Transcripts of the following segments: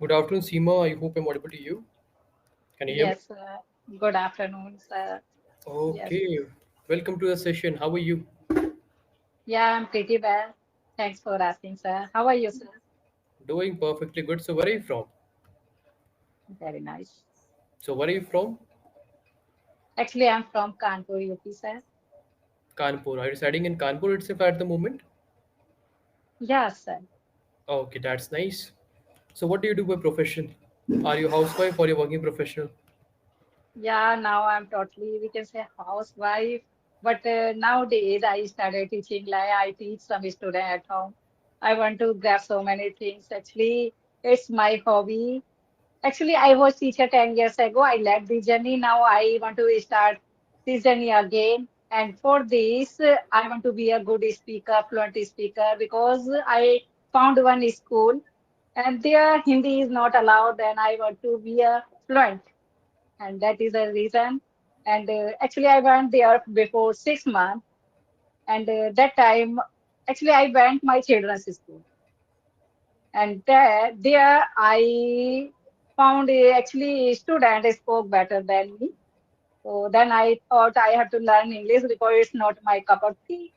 Good afternoon, Seema. I hope I'm audible to you. Can you hear me? Yes, good afternoon, sir. Yes. Okay. Welcome to the session. How are you? Yeah, I'm pretty well. Thanks for asking, sir. How are you, sir? Doing perfectly good. So, where are you from? Very nice. So, where are you from? Actually, I'm from Kanpur, UP, sir. Kanpur. Are you residing in Kanpur itself at the moment? Yes, sir. Okay, that's nice. So, what do you do by profession? Are you housewife or you working professional? Yeah, now I'm totally, we can say, housewife. But nowadays, I started teaching, like I teach some student at home. I want to grab so many things. Actually, it's my hobby. Actually, I was teacher 10 years ago. I left the journey. Now I want to start this journey again. And for this, I want to be a good speaker, fluent speaker, because I found one school and there Hindi is not allowed. And I want to be a fluent. And that is the reason. And actually, I went there before 6 months. And that time, actually, I went my children's school. And there I found actually student spoke better than me. So then I thought I have to learn English because it's not my cup of tea.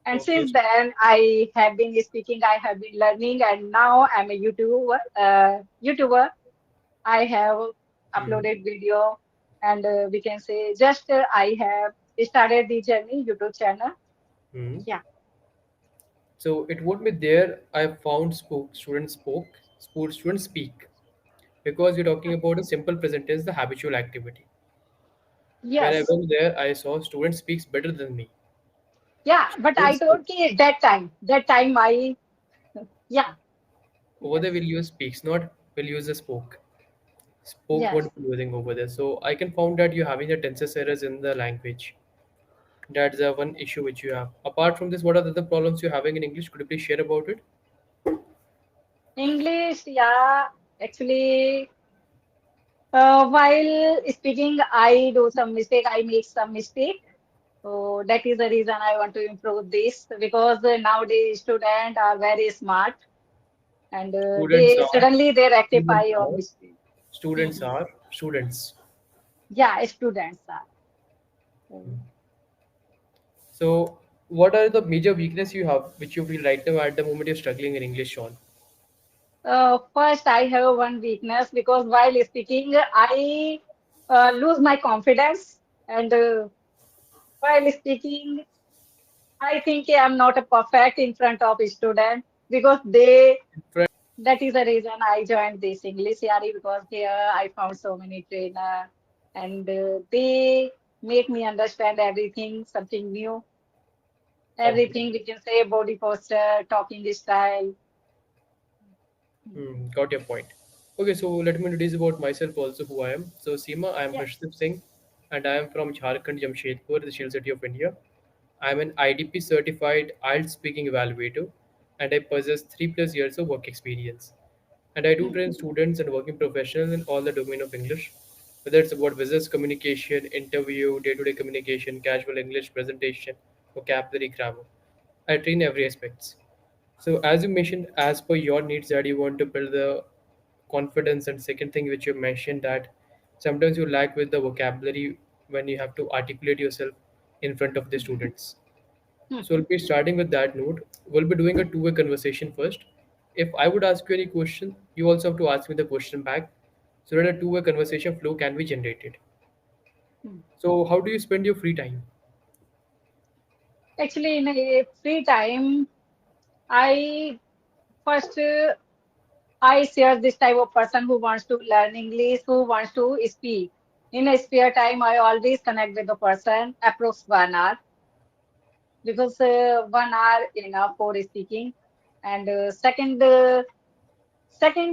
And Okay. since then I have been speaking, I have been learning, and now I'm a YouTuber. I have Mhm. uploaded video, and we can say just I have started the journey YouTube channel. Mhm. Yeah. So, it won't be there. I found students speak. Because you're talking about a simple present tense, the habitual activity. When I Yes. went there, I saw student speaks better than me. Yeah. But I Students told you that time I yeah. over there Yes. will use speaks, not will use the spoke. Spoke Yes. won't be using over there. So I can found that you're having the tenses errors in the language. That's the one issue which you have. Apart from this, what are the other problems you're having in English? Could you please share about it? English, yeah. Actually, while speaking, I do some mistake. I make some mistake. So that is the reason I want to improve this because nowadays students are very smart and Students they are suddenly they rectify students your are mistake. students Mhm. are students. Yeah, students are. Um, So what are the major weakness you have which you feel right now at the moment you're struggling in English, Sean? First, I have one weakness because while speaking, I lose my confidence and while speaking. I think I'm not a perfect in front of a student because that is the reason I joined this English CRE because here I found so many trainer and they make me understand everything, something new, Okay. everything we can say, body posture, talking style. Got your point. Okay, so let me introduce about myself also who I am. So Seema, I am Yes. Harshdeep Singh and I am from Jharkhand, Jamshedpur, the Shield City of India. I am an IDP certified IELTS speaking evaluator and I possess 3+ years of work experience. And I do Hmm. train students and working professionals in all the domain of English, whether it's about business communication, interview, day-to-day communication, casual English presentation, vocabulary, grammar. I train every aspects. So as you mentioned, as per your needs that you want to build the confidence, and second thing which you mentioned that sometimes you lack with the vocabulary when you have to articulate yourself in front of the students. So we'll Hmm. be starting with that note. We'll be doing a two-way conversation first. If I would ask you any question, you also have to ask me the question back so that a two-way conversation flow can be generated. Hmm. So how do you spend your free time? Actually, in a free time, I first I share this type of person who wants to learn English, who wants to speak. In a spare time, I always connect with the person, approx 1 hour, because 1 hour enough for speaking. And second,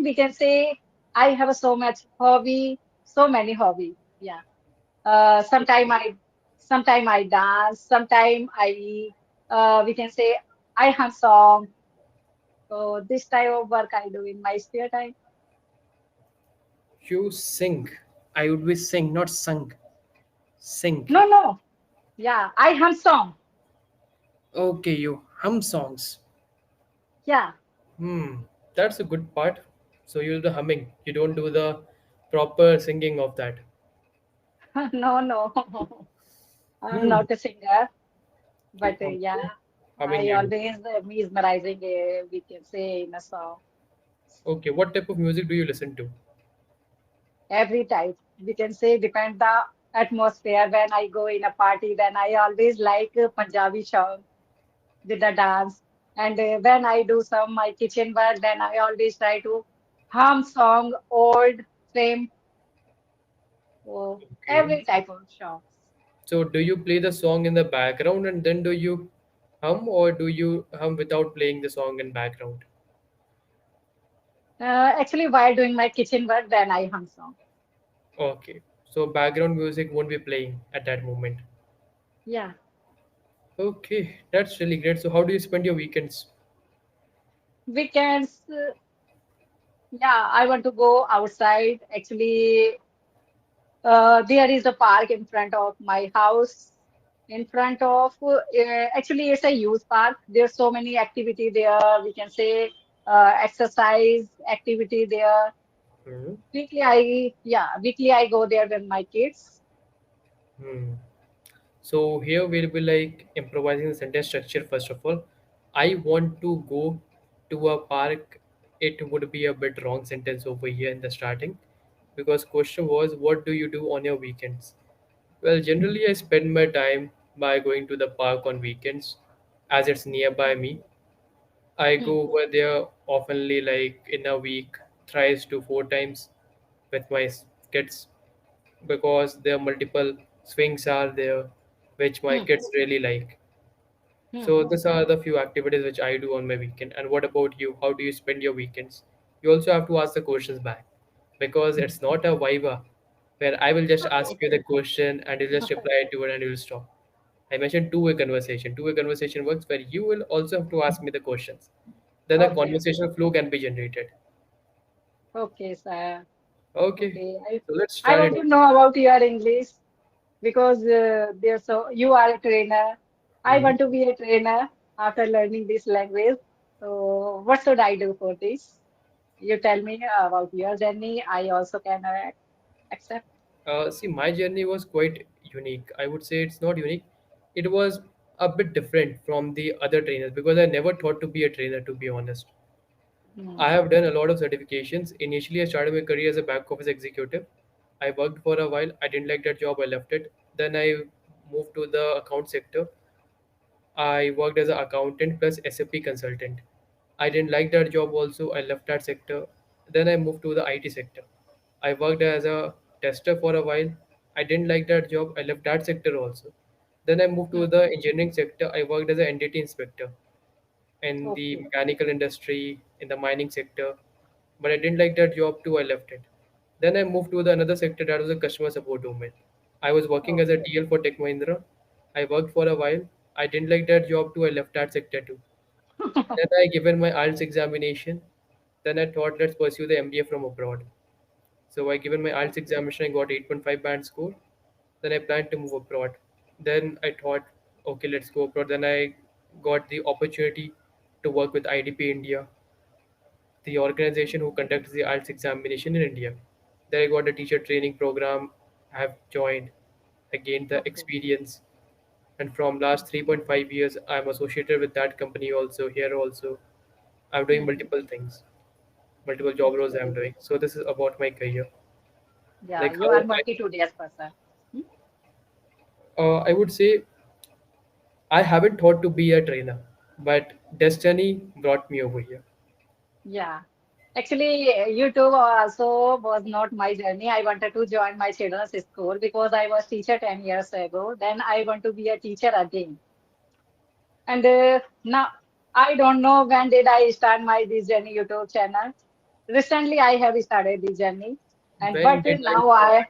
we can say I have so much hobby, so many hobby. Yeah. Uh, sometime I, sometime I dance. Sometime we can say I hum song. So this type of work I do in my spare time. You sing. I would be sing, not sung. Sing. No, no. Yeah, I hum song. Okay, you hum songs. Yeah. Hmm, that's a good part. So you do the humming. You don't do the proper singing of that. No, no, I'm Hmm. not a singer, but Okay. yeah, Humming I you do. always mesmerizing, we can say, in a song. Okay. What type of music do you listen to? Every type, we can say, depend the atmosphere. When I go in a party, then I always like Punjabi song with the dance. And when I do some my kitchen work, then I always try to hum song, old, same, oh, Okay. every type of songs. So do you play the song in the background and then do you hum, or do you hum without playing the song in background? Actually, while doing my kitchen work, then I hum song. Okay. So background music won't be playing at that moment. Yeah, Okay, that's really great. So how do you spend your weekends? weekends. Yeah, I want to go outside. Actually, there is a park in front of my house. In front of, actually, it's a youth park. There's so many activity there. We can say exercise activity there. Hmm. Weekly I go there with my kids. Hmm. So here we'll be like improvising the sentence structure first of all. I want to go to a park. It would be a bit wrong sentence over here in the starting because question was what do you do on your weekends? Well, generally I spend my time by going to the park on weekends as it's nearby me. I Hmm, go over there oftenly like in a week thrice to four times with my kids because there are multiple swings are there which my hmm, kids really like. hmm. So these are the few activities which I do on my weekend. And what about you? How do you spend your weekends? You also have to ask the questions back because it's not a viva where I will just ask Okay. you the question and you just reply to it and you will stop. I mentioned two-way conversation. Two-way conversation works where you will also have to ask me the questions. Then the Okay. conversational flow can be generated. Okay, sir. Okay, Okay. so let's I start want it to off. know about your English because there's so you are a trainer. I Hmm. want to be a trainer after learning this language. So what should I do for this? You tell me about your journey. I also can accept. See, my journey was quite unique. I would say it's not unique. It was a bit different from the other trainers because I never thought to be a trainer, to be honest. Hmm. I have done a lot of certifications. Initially, I started my career as a back office executive. I worked for a while. I didn't like that job. I left it. Then I moved to the account sector. I worked as an accountant plus SAP consultant. I didn't like that job also. I left that sector. Then I moved to the IT sector. I worked as a tester for a while. I didn't like that job. I left that sector also. Then I moved to Hmm. the engineering sector. I worked as an entity inspector in the Okay. mechanical industry, in the mining sector. But I didn't like that job too. I left it. Then I moved to the another sector that was a customer support domain. I was working as a Okay. TL for Tech Mahindra. I worked for a while. I didn't like that job too. I left that sector too. Then I given my IELTS examination. Then I thought let's pursue the MBA from abroad. So I given my IELTS Okay. examination. I got 8.5 band score. Then I planned to move abroad. Then I thought, okay, let's go abroad. Then I got the opportunity to work with IDP India, the organization who conducts the IELTS examination in India. There I got a teacher training program. I have joined. I gained the Okay. experience. And from last 3.5 years, I'm associated with that company also, here also. I'm doing Hmm. multiple things, multiple job roles I'm Okay. doing. So this is about my career. Yeah, Like you how are multi-studious person. Hmm? I would say I haven't thought to be a trainer, but destiny brought me over here. Yeah. Actually, YouTube also was not my journey. I wanted to join my children's school because I was teacher 10 years ago. Then I want to be a teacher again. And now I don't know when did I start my this journey YouTube channel. Recently, I have started this journey. And When but did I now start? I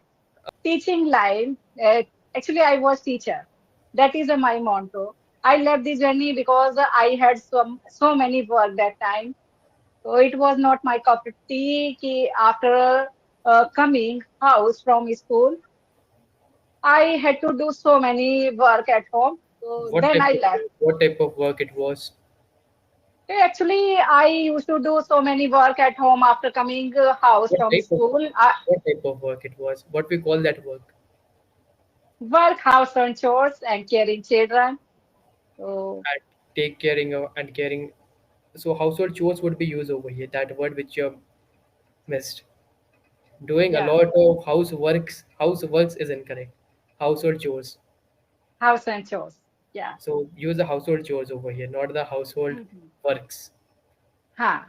teaching line. Actually, I was teacher. That is my motto. I left this journey because I had so many work that time. So it was not my cup of tea. Ki after coming house from school, I had to do so many work at home. So What then type I of left. what type of work it was? Actually, I used to do so many work at home after coming house What from type of school. what type of work it was? What we call that work? Work, house and chores and caring children. So And take caring of, and caring. So household chores would be used over here. That word which you have missed. Doing a yeah, lot of houseworks is incorrect. Household chores. house and chores. Yeah. So use the household chores over here, not the household Hmm. works.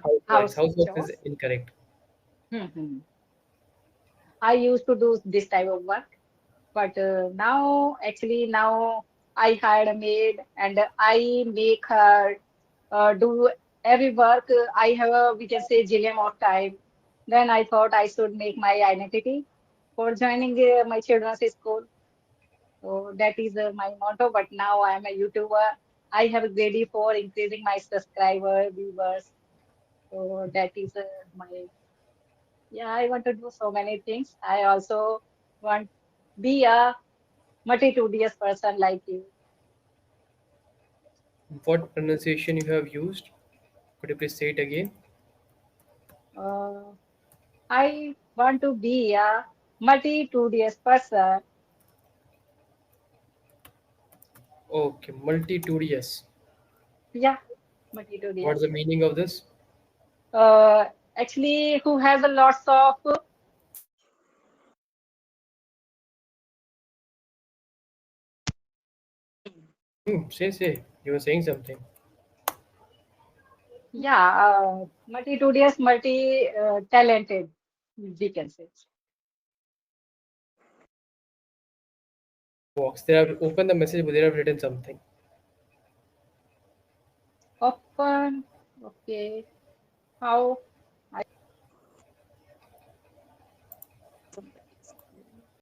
Houseworks. House Houseworks is chores. incorrect. Hmm. I used to do this type of work, but now I hired a maid and I make her do every work. I have a, we can say, zillion of time. Then I thought I should make my identity for joining my children's school. So that is my motto. But now I am a YouTuber. I have ready for increasing my subscriber viewers. So that is my, yeah, I want to do so many things. I also want be a multitudinous person like you. What pronunciation you have used? Could you please say it again? Uh, I want to be a multitudinous person. Okay, multitudinous. Yeah, What's the multitudinous. meaning of this? Uh, Actually, who has a lots of Say. You were saying something. yeah, multitudinous, multi-talented, we can say. Box. They have opened the message, but they have written something. Open, okay. How I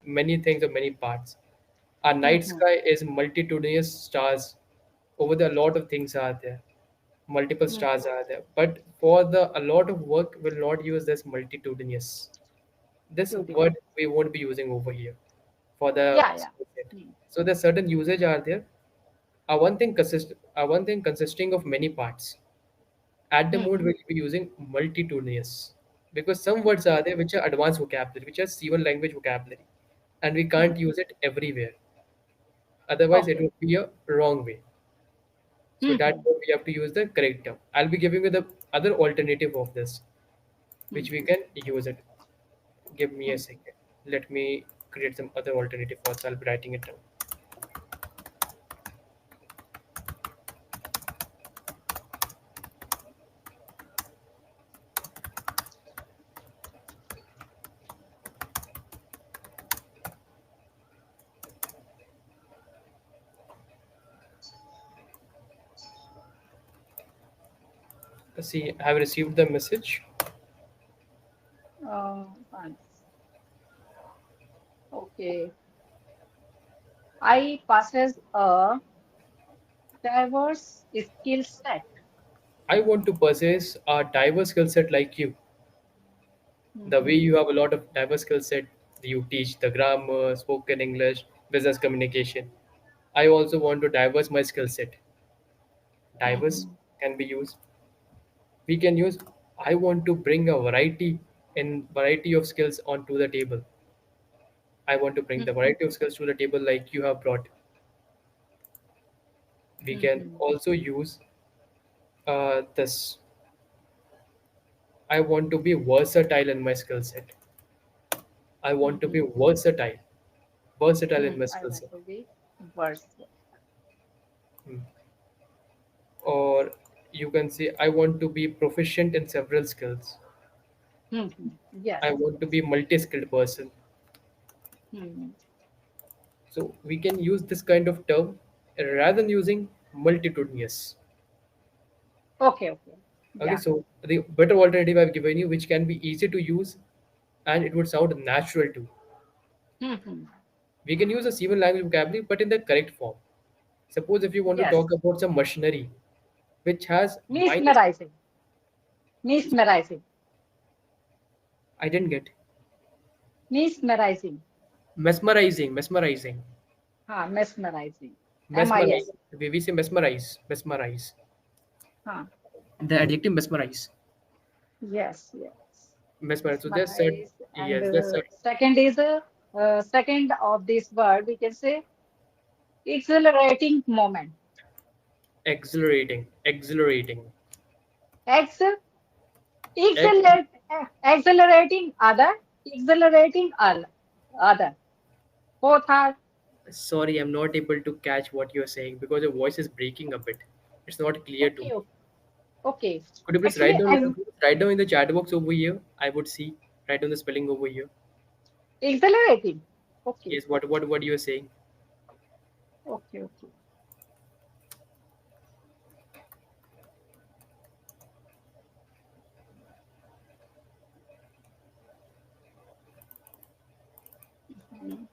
Many things or many parts. Our night mm-hmm, sky is multitudinous stars. Over there, a lot of things are there. Multiple stars mm-hmm, are there. But for the a lot of work, will not use this multitudinous. This word studious. we won't be using over here for the Yeah, yeah. skill set. Mm, So there's certain usage are there. One thing consisting of many parts. At the moment, mm-hmm, we'll be using multitudinous because some words are there which are advanced vocabulary, which are C1 language vocabulary, and we can't mm-hmm. use it everywhere. Otherwise, it Okay. would be a wrong way. So that's Mm-hmm, why we have to use the correct term. I'll be giving you the other alternative of this, which we mm-hmm, can use it. Give me a mm-hmm. second. Let me create some other alternative first. I'll be writing it down. See, I have received the message. Fine. Okay. I possess a diverse skill set. I want to possess a diverse skill set like you. The way Mm-hmm, you have a lot of diverse skill set, you teach the grammar, spoken English, business communication. I also want to diverse my skill set. Diverse mm-hmm, can be used. We can use I want to bring a variety of skills onto the table. I want to bring the mm-hmm, variety of skills to the table like you have brought. We can mm-hmm, also use this. I want to be versatile in my skill set. I want to be mm-hmm. versatile in my I skill want set. to be versatile. Hmm. Or you can say I want to be proficient in several skills. Mm-hmm. Yes, I want to yes. be multi-skilled person. Mm-hmm. So we can use this kind of term rather than using multitudinous. Okay, okay. Okay, Yeah. so the better alternative I've given you, which can be easy to use and it would sound natural too. Mm-hmm. We can use a civil language vocabulary, but in the correct form. Suppose if you want to Yes. talk about some machinery which has minus, Mesmerizing. Mesmerizing. I didn't get Mesmerizing. mesmerizing, Mesmerizing. mesmerize. MIS. We say mesmerize. Huh. The adjective mesmerize. Yes, yes. Mesmerize. So there's certain, Mesmerize. And yes, there's certain second is second of this word, we can say exhilarating moment. exhilarating, exhilarating, Excel, ex. exhilarating other, exhilarating other. Both are Sorry, I'm not able to catch what you're saying because your voice is breaking a bit. It's not clear to okay, me. okay. Okay. Could you please Actually, write down in the chat box over here? I would see. Write down the spelling over here. exhilarating. Okay, Yes, what you are saying. okay, okay. Mhm.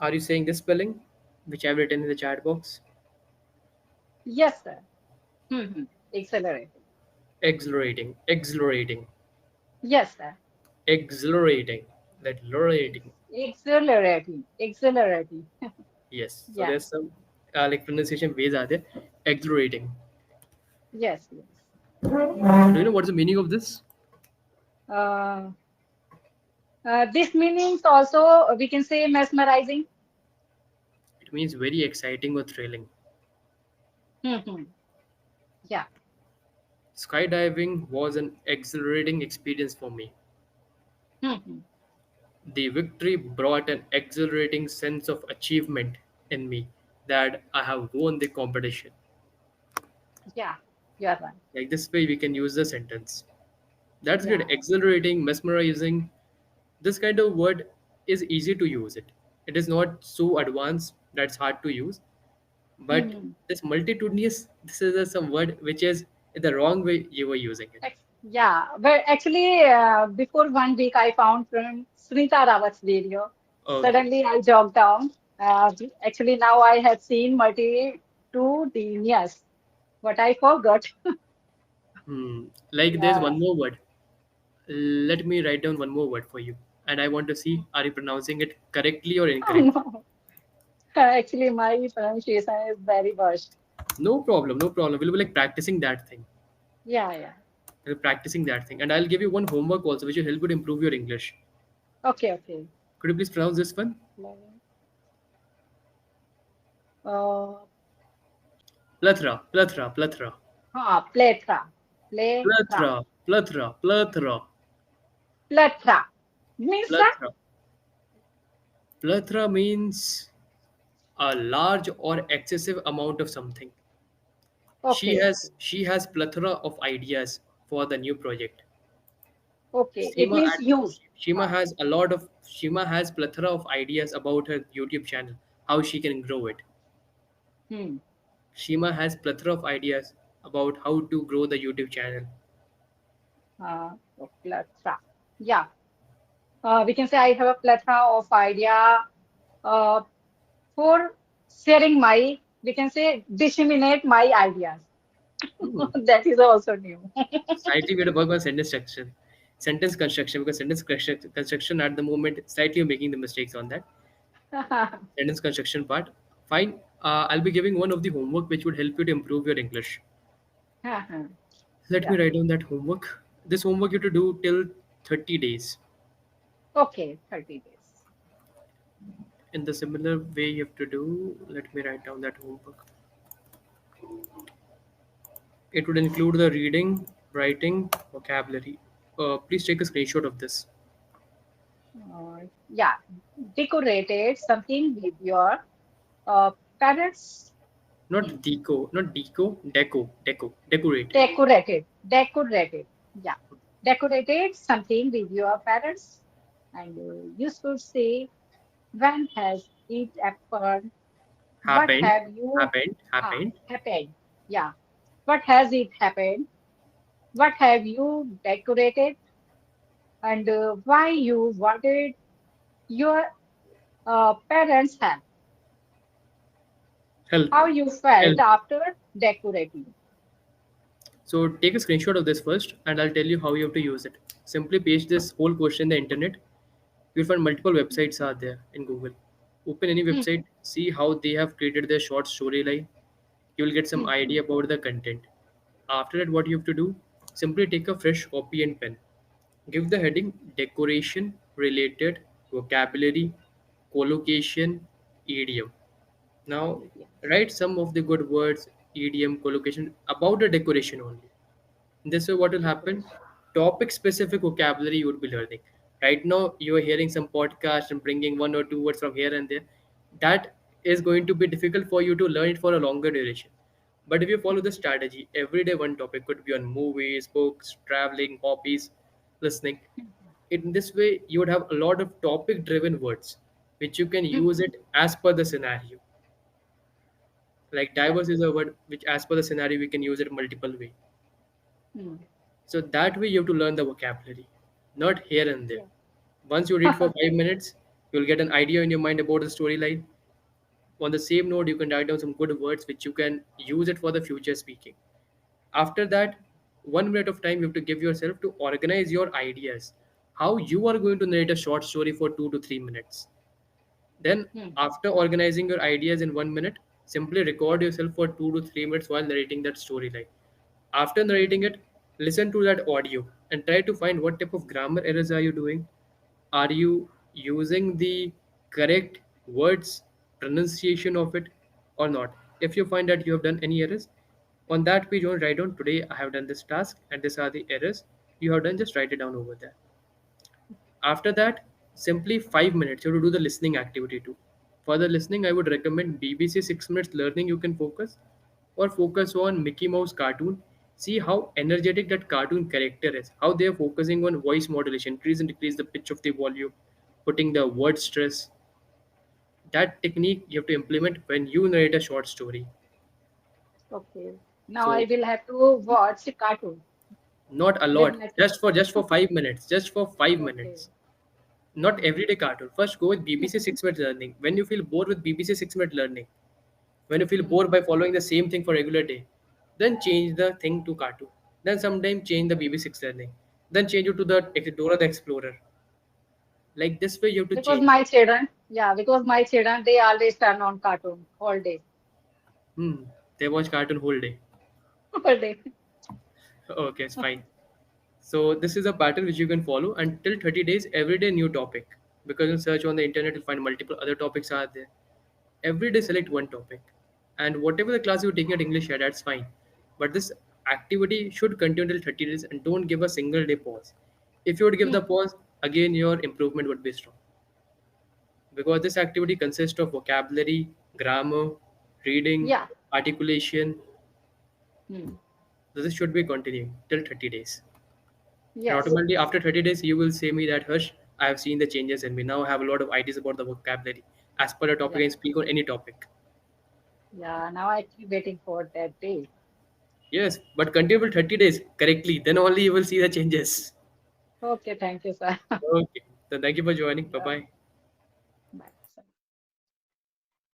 Are you saying this spelling, which I've written in the chat box? Yes, sir. Exhilarating. Exhilarating, exhilarating, Yes, sir. exhilarating, that exhilarating. Exhilarating. Exhilarating. Yes. So Yeah. there's some like pronunciation ways are there. Exhilarating. Yes, yes. Do you know what's the meaning of this? Uh, this meanings also we can say mesmerizing. It means very exciting or thrilling. Hmm. Yeah. Skydiving was an exhilarating experience for me. Hmm. The victory brought an exhilarating sense of achievement in me that I have won the competition. Yeah. You're right. Like this way, we can use the sentence. That's good. Yeah. Exhilarating, mesmerizing. This kind of word is easy to use. It is not so advanced that's hard to use. But Hmm. this multitudinous, this is some word which is in the wrong way you were using it. Yeah. But actually, before 1 week, I found from Sunita Rawat's video. Okay. Suddenly, I jogged down. Actually, now I have seen multitudinous, but I forgot. Like there's Yeah. one more word. Let me write down one more word for you. And I want to see are you pronouncing it correctly or incorrectly. No. Actually, my pronunciation is very worst. No problem, no problem. We'll be like practicing that thing. Yeah, yeah. We're practicing that thing. And I'll give you one homework also, which will help you to improve your English. Okay, okay. Could you please pronounce this one? Uh, Plethora, plethora, plethora. plethora, plethora, Plethora, plethora, plethora, plethora. Means that? plethora. Plethora means a large or excessive amount of something. Okay, okay, She has plethora of ideas for the new project. okay. It Seema means and use. Shima Huh. has a lot of Shima has plethora of ideas about her YouTube channel, how she can grow it. Hmm. Shima has plethora of ideas about how to grow the YouTube channel. Plethora. Yeah. We can say I have a plethora of idea uh, for sharing my, we can say, disseminate my ideas. Hmm. That is also new. Slightly we have to work on sentence construction because construction at the moment slightly you're making the mistakes on that sentence construction part. Fine. I'll be giving one of the homework which would help you to improve your English. Let me Yeah. write down that homework. This homework you have to do till 30 days. Okay, 30 days. In the similar way you have to do, let me write down that homework. It would include the reading, writing, vocabulary. Please take a screenshot of this. Yeah. Decorated something with your parents. Decorated. Decorated. Yeah. Decorated something with your parents. And you should say, when has it happened? What Happened, have you happened. happened? Yeah. What has it happened? What have you decorated? And why you wanted your parents' help? Help, How you felt help. after decorating? So take a screenshot of this first, and I'll tell you how you have to use it. Simply paste this whole question in the internet. You'll find multiple websites are there in Google. Open any Hmm. website, see how they have created their short storyline. You will get some Hmm. idea about the content. After that, what you have to do, simply take a fresh copy and pen. Give the heading decoration related vocabulary, collocation, idiom. Now, Yes. write some of the good words, idiom, collocation about the decoration only. This way, what will happen? Decoration. Topic specific vocabulary you would be learning. Right now, you are hearing some podcast and bringing one or two words from here and there. That is going to be difficult for you to learn it for a longer duration. But if you follow the strategy, every day one topic could be on movies, books, traveling, hobbies, listening. In this way, you would have a lot of topic driven words which you can use it as per the scenario. Like Yes. diverse is a word which, as per the scenario, we can use it multiple way. Hmm. So that way you have to learn the vocabulary, not here and there. Yeah. Once you read for 5 minutes, you'll get an idea in your mind about the storyline. On the same note, you can write down some good words which you can use it for the future speaking. After that, 1 minute of time you have to give yourself to organize your ideas. How you are going to narrate a short story for 2 to 3 minutes. Then, Hmm. after organizing your ideas in 1 minute, simply record yourself for 2 to 3 minutes while narrating that storyline. After narrating it, listen to that audio and try to find what type of grammar errors are you doing. Are you using the correct words, pronunciation of it, or not? If you find that you have done any errors, on that page, write down today I have done this task and these are the errors you have done. Just write it down over there. After that, simply 5 minutes, you have to do the listening activity too. For the listening, I would recommend BBC 6 Minutes Learning. You can focus or focus on Mickey Mouse cartoon. See how energetic that cartoon character is, how they are focusing on voice modulation, increase and decrease the pitch of the volume, putting the word stress. That technique you have to implement when you narrate a short story. Okay. Now I So will have to watch a cartoon not a with lot, Netflix. just for 5 minutes, just for five Okay. minutes. Not Hmm. everyday cartoon. First, go with BBC 6 Minute Learning. When you feel bored with BBC 6 Minute Learning, when you feel Hmm. bored by following the same thing for regular day, then change the thing to cartoon. Then sometime change the BBC 6 Learning. Then change it to the Dora the Explorer. Like this way, you have to Because change. my children, yeah, because my children, they always turn on cartoon all day. Hmm. They watch cartoon whole day. All day. Okay, it's fine. So this is a pattern which you can follow until 30 days, every day new topic. Because in search on the internet, you'll find multiple other topics are there. Every day select one topic. And whatever the class you're taking at English here, that's fine. But this activity should continue till 30 days and don't give a single day pause. If you would give the Hmm. pause, again your improvement would be strong. Because this activity consists of vocabulary, grammar, reading, Yeah. articulation. Hmm. So this should be continuing till 30 days. And Yes. automatically after 30 days, you will say me that Harsh, I have seen the changes in me. Now I have a lot of ideas about the vocabulary. As per the topic, I Yeah. can speak on any topic. Yeah. Now I keep waiting for that day. Yes, but continue for 30 days correctly. Then only you will see the changes. Okay. Thank you, sir. Okay. So thank you for joining. Bye Yeah. bye.